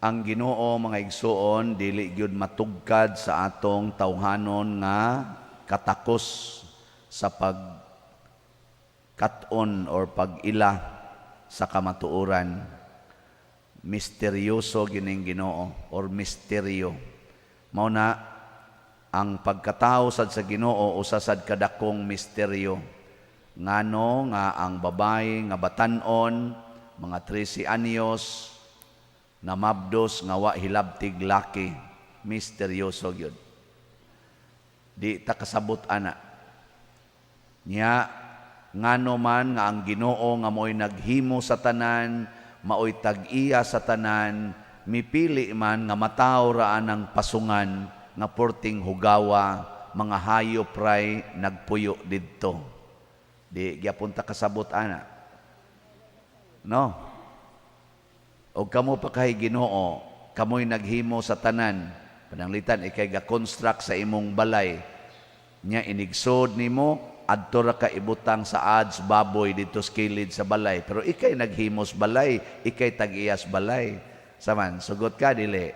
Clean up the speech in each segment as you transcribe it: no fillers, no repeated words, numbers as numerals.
Ang Ginoo mga igsoon dili gyud matugkad sa atong tawhanon nga katakos sa pagkat-on or pag-ila sa kamatuoran. Misteryoso gining Ginoo or misteryo. Mao na ang pagkatao sad sa Ginoo usa sad kadakong misteryo. Ngano nga ang babae nga batan-on mga 13 anyos na mabdos nga wa hilabtig laki, misteryoso gyud. Di ta kasabot ana. Nya ngano man nga ang Ginoo nga mo'y naghimo sa tanan, maoy tag-iya sa tanan, mipili man nga mataw raan ang pasungan nga porting hugawa, mga hayop ray nagpuyo didto. Di gyapon ta kasabot ana. No? O kamo pa kay Ginoo, kamoy naghimo sa tanan, pananglitan ikay ga-construct sa imong balay. Nya inigsod nimo adto ra ka ibutang sa ads baboy dito sa kilid sa balay. Pero ikay naghimos balay, ikay tag-iyas balay. Saman, sugot ka dili.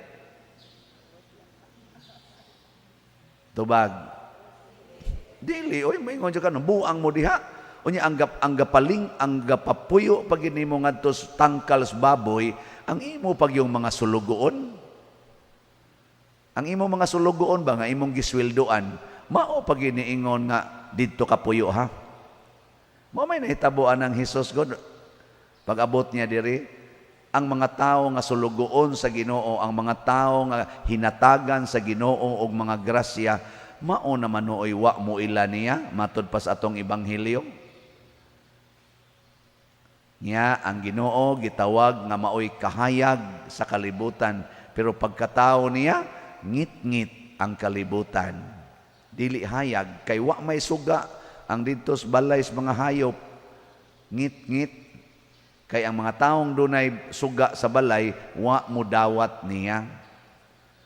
Tubag. Dili, oy moingon jud ka no, buang mo diha. Unya ang gapaling, ang gapapuyo pag inimo ngadto tangkal sa baboy, ang imo pag yung mga sulugoon. Ang imo mga sulugoon ba nga imong gisweldoan, mao pag iniingon nga didto ka puyo ha. Mao may nahitabuan ng Hesus God. Pag abot niya diri, ang mga tao nga sulugoon sa Ginoo, ang mga tao nga hinatagan sa Ginoo og mga grasya, mao naman nooy wa mo ila niya matud pas atong ebanghelyo. Nya ang Ginoo gitawag nga maoy kahayag sa kalibutan, pero pagkatao niya ngit-ngit ang kalibutan. Dili hayag kay wa may suga ang didto sa balay sa mga hayop. Ngit-ngit kay ang mga taong dunay suga sa balay wa mo dawat niya.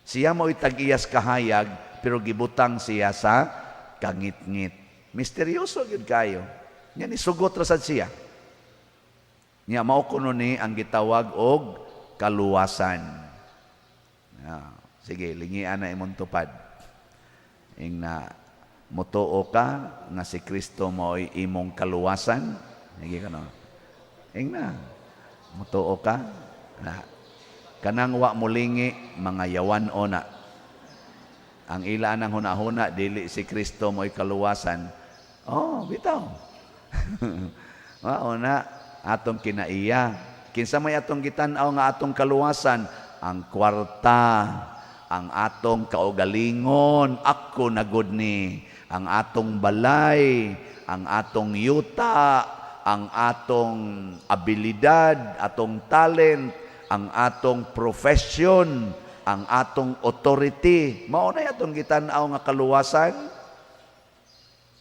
Siya mo'y tag-iyas kahayag pero gibutang siya sa kangit-ngit. Misteryoso gyud kayo. Nya ni sugot ra sad siya. Nya mao kuno ni ang gitawag og kaluwasan. Sige, lingian na imong tupad. Ing na mutuo ka nga si Kristo mo'y imong kaluwasan. Sige ka no. Ing na mutuo ka na kanang wa mulingi mga yawan ona. Ang ila nang hunahuna dili si Kristo mo'y kaluwasan. Oh, bitaw. Mao na atong kinaiya. Kinsa may atong gitan-aw nga atong kaluwasan, ang kwarta, ang atong kaugalingon, ako na gud ni, ang atong balay, ang atong yuta, ang atong abilidad, atong talent, ang atong profession, ang atong authority. Mao na atong gitan-aw nga kaluwasan.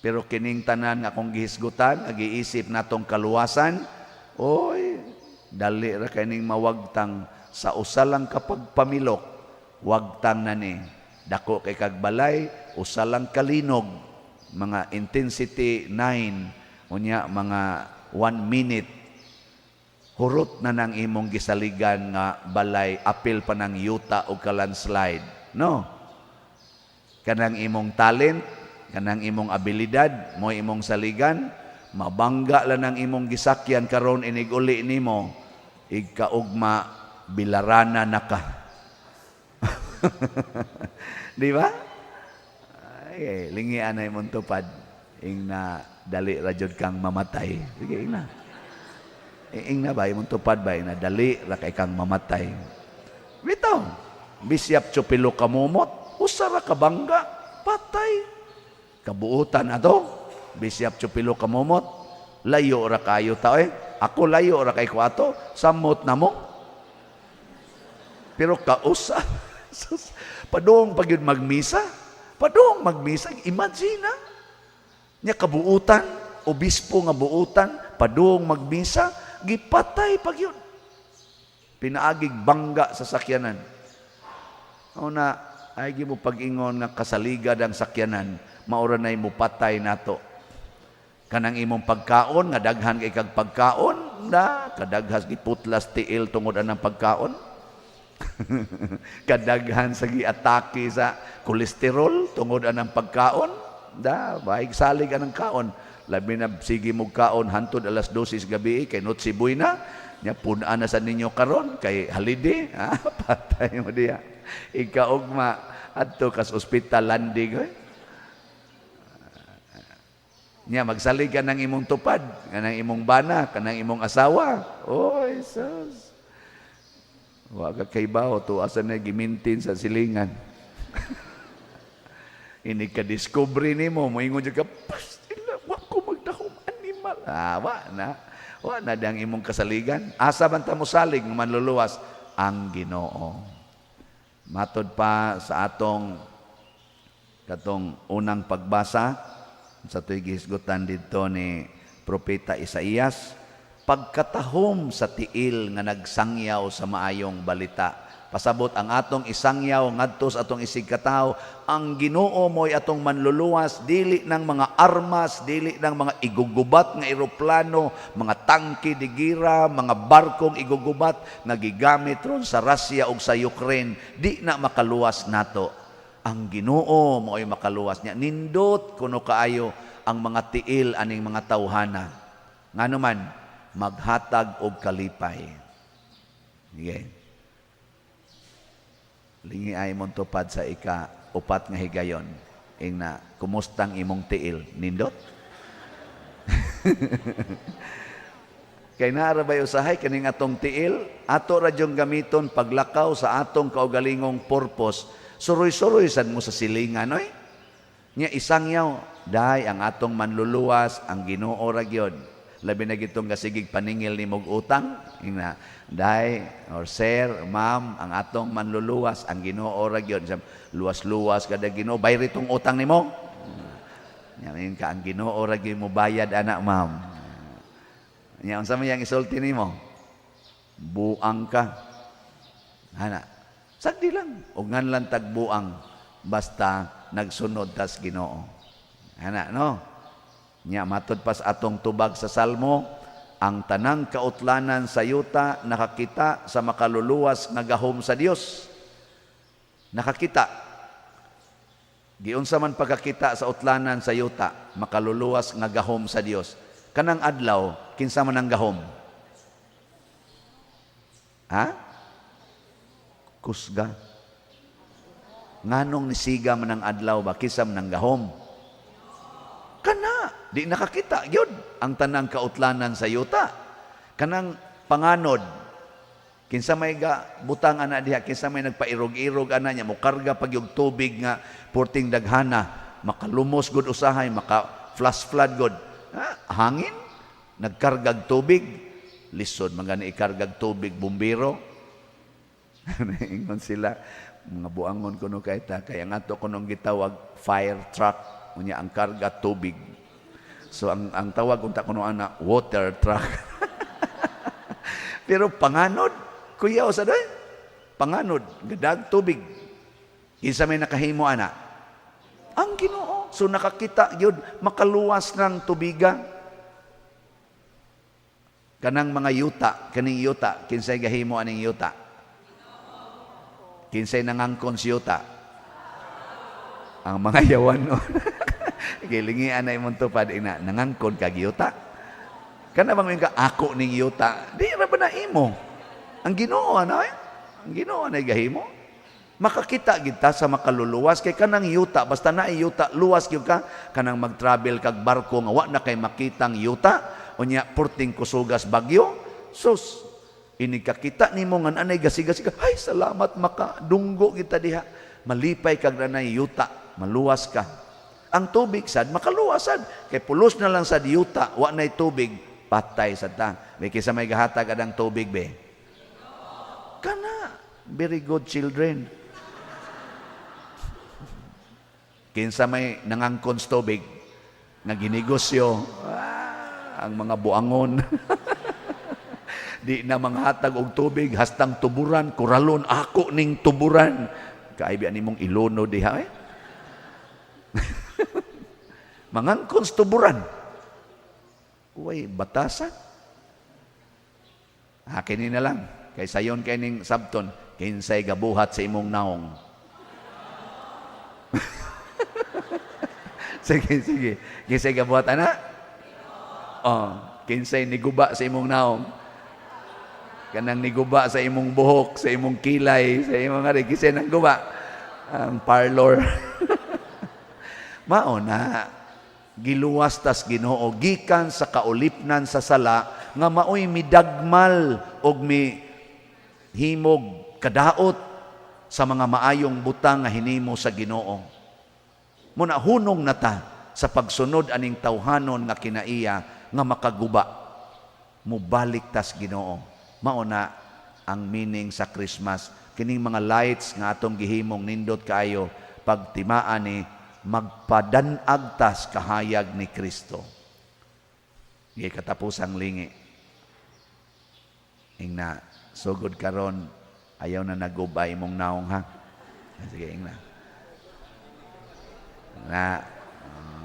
Pero kining tanan nga akong gihisgutan, ag-iisip natong kaluwasan, oy, dali ra kaning mawagtang sa usa lang kapag pamilok, wagtang na ni. Dako kay kagbalay, usa lang kalinog, mga intensity 9, unya mga 1 minute. Hurot na nang imong gisaligan nga balay, apil pa ng yuta o landslide. No? Kanang imong talent, kanang imong abilidad, mo imong saligan, mabangga lang ang imong gisakyan karon inig-uli nimo, igkaugma bilarana na ka. Di ba? Ay, lingian na imong tupad. Ing na dali ra jud kang mamatay. Sige, ing na. Ing na ba imong tupad ba? Ing na dali ra kay kang mamatay. Bitaw, bisyap chupilo kamumot, usa ra ka bangga, patay. Kabuutan ato. Bisyap chupilo kamumot, layo ra kayo tao Ako layo ra kay ko ato, samot na mo. Pero kausa, padung pag yun magmisa, padung magmisa, imagine na. Nya kabuutan, obispo nga buutan, padung magmisa, gipatay pag yun. Pinaagig bangga sa sakyanan. Una, ay mo pag-ingon nga kasaligad ang sakyanan, maura na'y mo patay nato. Kanang imong pagkaon, nga daghan kay kag pagkaon, na kadaghas giputlas tiil tungod anang pagkaon. Kadaghan sa giatake sa kolesterol tungod anang pagkaon. Baig salig anang kaon. Labi na sige mo kaon hantod alas 12 gabi kay Notsi Buena. Nya punaan na sa ninyo karon kay holiday. Patay mo diya. Ikaugma adto kas ospital landig. Nya magsalig ka ng imong tupad, kanang imong bana, kanang imong asawa. Oy, sus. Wa ka kay bawo to asa na gimintin sa silingan. Ini ka discovery nimo, moingon jud ka, "Pastila, wa ko magdahom animal." Wa na dang imong kasaligan. Asa man ta mo salig manluluwas ang Ginoo. Matod pa sa atong katong unang pagbasa sa tuy gihisgutan didto ni Propeta Isaías, pagkatahom sa tiil nga nagsangyaw sa maayong balita. Pasabot ang atong isangyaw ngadto sa atong isig katawo, ang Ginoo mo'y atong manluluwas, dili ng mga armas, dili ng mga igugubat nga eroplano, mga tangke di gira, mga barkong igugubat nga gigamit ron sa Russia ug sa Ukraine, di na makaluwas nato. Ang Ginoo mo'y makaluwas niya. Nindot kuno kaayo ang mga tiil aning mga tawhana. Nganuman maghatag og kalipay. Okay. Lingi ay mong tupad sa ika-upat nga higayon. Ingna, kumustang imong tiil? Nindot? Kay naara ba usahay kaning atong tiil? Ato radyong gamiton paglakaw sa atong kaugalingong purpose. Suroy-suroy sad mo sa silingan, oy. Nya isangyaw, dahi ang atong manluluwas, ang Ginoo ra gyud. Labi na gitong kasigig paningil ni mog utang, ingna, dahi or sir, ma'am, ang atong manluluwas, ang Ginoo ra gyud. Luwas-luwas kada Ginoo, bayri tong utang nimo. Nya ka ang Ginoo ra gyud mo bayad anak, ma'am. Nya unsa man yang isulti nimo? Buang ka. Ana. Sagdi lang. O nganlan tagbuang basta nagsunod tas Ginoo. Ana, no? Nya matod pas atong tubag sa Salmo, ang tanang kautlanan sa yuta nakakita sa makaluluwas nga gahom sa Dios. Nakakita. Giunsa man pagkakita sa utlanan sa yuta, makaluluwas nga gahom sa Dios. Kanang adlaw, kinsa man ang gahom? Ha? Kusga. Nganong nisiga man ang adlaw ba kisam nang gahom? Kana, di nakakita gyud ang tanang kautlanan sa yuta. Kanang panganod, kinsa may butang ana diha, kinsa may nagpairog-irog ana nya mo karga pag yung tubig nga porting daghana, makalumos gud usahay, maka flash flood gud. Hangin, nagkargag tubig, lisod magani ikargag tubig bumbiro. Ingon sila, mga buangon kuno kay ta, kaya nga to kunong gitawag fire truck, unya ang karga tubig. So ang tawag unta kuno ana water truck. Pero panganod, kuya sa doy, panganod, gadag tubig. Isa may nakahimo ana, ang Ginoo. So nakakita yun, makaluwas ng tubiga. Kanang mga yuta, kaning yuta, kinsay gahimo aning yuta? Kinsay nangangkon si yuta? Ang mga yawan. Gilingian na imong tupad ina, nangangkon kag yuta. Kana bang ka ako ning yuta? Di ra ba na imo? Ang Ginoo na ang Ginoo na gahimo. Makakita kita sa makaluluwas kay kanang yuta, basta na yuta luwas gyud ka, kanang mag-travel kag barko nga wa na kay makitang yuta, unya purting kusugas bagyo. Sus, ini kakita nimo nga anay gasiga-siga, ay salamat makadunggo kita diha. Malipay kag nanay yuta, maluwas ka. Ang tubig sad makaluwasan kay pulos na lang sa yuta, wa nay tubig, patay sad ta. May kisa may gahatag adang tubig be. Kana, very good children. Kinsa may nangangkon sa tubig nga ginegosyo, ang mga buangon. Di na manghatag og tubig, hastang tuburan, kuralon, ako ning tuburan. Kaibyan nimong ilono diha eh. Mangangkon sa tuburan. Uy, batasan. Kini na lang. Kay sayon kay ning sabton, kinsay gabuhat sa imong naong. Sige. Kinsay gabuhat ana? Oh, kinsay niguba sa imong naong. Kanang niguba sa imong buhok, sa imong kilay, sa imong ari, kinsay nang guba? Ang parlor. Mao na giluwas tas Ginoo gikan sa kaulipnan sa sala nga maoy midagmal og mi himog kadaot sa mga maayong butang nga hinimo sa Ginoo. Muna hunong nata sa pagsunod aning tawhanon nga kinaiya nga makaguba. Mubalik tas Ginoo. Mao na ang meaning sa Christmas. Kining mga lights nga atong gihimong nindot kaayo pagtimaan ni magpadanag tas kahayag ni Kristo. Gay katapusang lingi. Ingna, sugod karon ayaw na nagubay mong naong ha. Sige, ingna.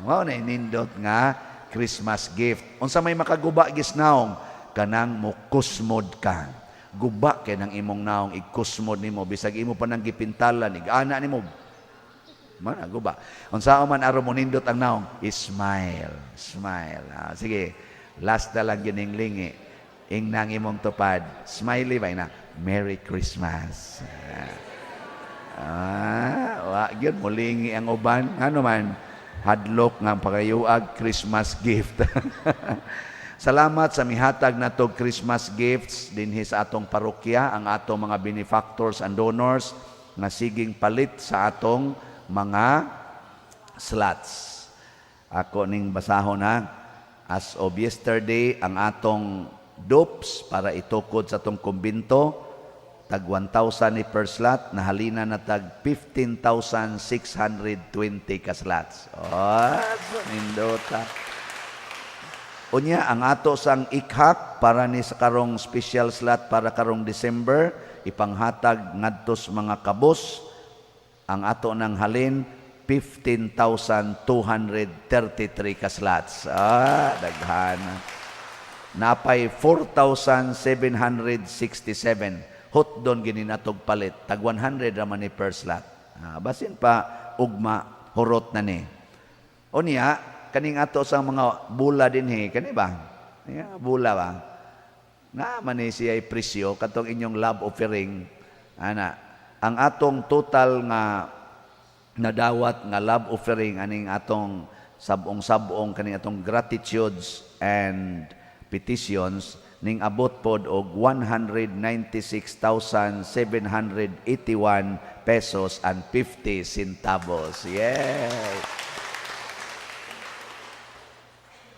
Mao na nindot nga Christmas gift. Unsa may makaguba gis naong kanang mukusmod ka. Guba kay nang imong naong ikusmod nimo bisag imo pa nang gipintalan igana nimo. Man guba. Unsa man aron mo nindot ang naong, smile. Sige. Last na lang gining lingi. Ingnang imong tupad. Smiley ba na? Merry Christmas. Wa gyud mulingi ang uban. Ano man hadlok nga pagayuag Christmas gift. Salamat sa mihatag natog Christmas gifts dinhi sa atong parokya, ang atong mga benefactors and donors nga siging palit sa atong mga slots. Ako ning basahon na as of yesterday ang atong dupes para itukod sa atong kumbinto tag 1,000 ni per slot, nahalina na tag 15,620 ka slots. Nindota. Unya ang ato sang ikhak para ni sa karong special slot para karong December ipanghatag ngadtos mga kabos ang ato nang halin 15,233 ka slots. Daghan. Napay 4,767 hotdon gini natog palit tag 100 raman ni per slot. Basin pa ugma hurot na ni. Unya kaning ato sa mga bula dinhi kani ba? Bula ba? Nga man ni siya presyo katong inyong love offering ana. Ang atong total nga nadawat nga love offering aning atong sabong kaning atong gratitudes and petitions ning abot pod og 196,781 pesos and 50 centavos. Yes.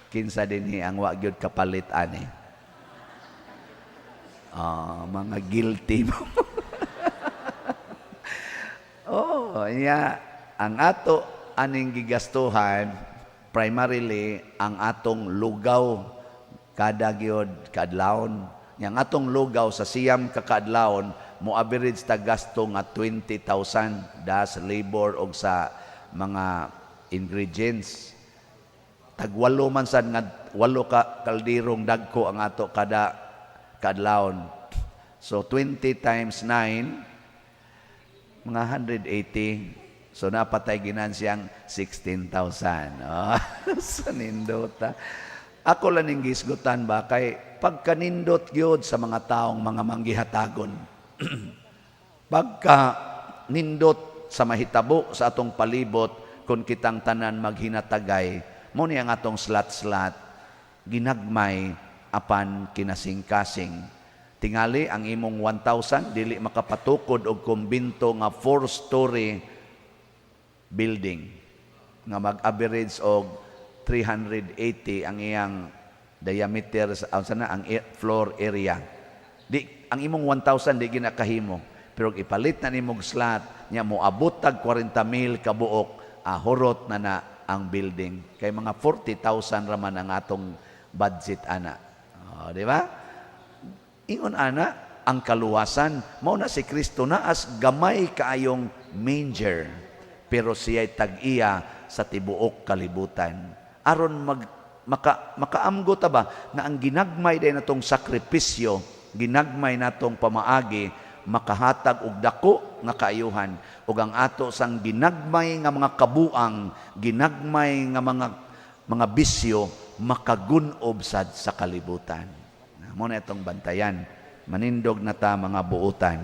Kinsa dinhi ang wa gyud kapalit ani. Mga guilty mo. Ang ato aning gigastuhan primarily ang atong lugaw kada gyud kadlawon. Yang atong lugaw sa siyam ka kadlawon mo average ta gasto nga 20,000 das labor og sa mga ingredients. Tagwalo man sad nga 8 ka kaldirong dagko ang ato kada kadlawon. So 20 times 9 mga 180. So napatay ginansiyang 16,000. Sa nindota. Ako lang ning gisgutan ba kay pagkanindot gyud sa mga taong mga manggihatagon. Pagka nindot sa mahitabo sa atong palibot kung kitang tanan maghinatagay mo ni ang atong slat-slat, ginagmay apan kinasing-kasing. Tingali ang imong 1,000, dili makapatukod og kumbinto nga 4-story building. Nga mag-average og 380 ang iyang diameter, ang floor area. Ang imong 1,000 di ginakahimo. Pero ipalit na nimong slat, nya mo abot tag 40,000 kabuok, ahurot na ang building. Kay mga 40,000 raman ang atong budget ana. Di ba? Ingon ana ang kaluwasan mao na si Kristo na as gamay kaayong manger pero siya'y tag-iya sa tibuok kalibutan. Aron makaamgo ta ba na ang ginagmay day natong sakripisyo ginagmay natong pamaagi makahatag og dako nga kaayuhan ug ang ato sang ginagmay nga mga kabuang, ginagmay nga mga bisyo makagunob sad sa kalibutan. Mo na itong bantayan. Manindog na ta mga buutan.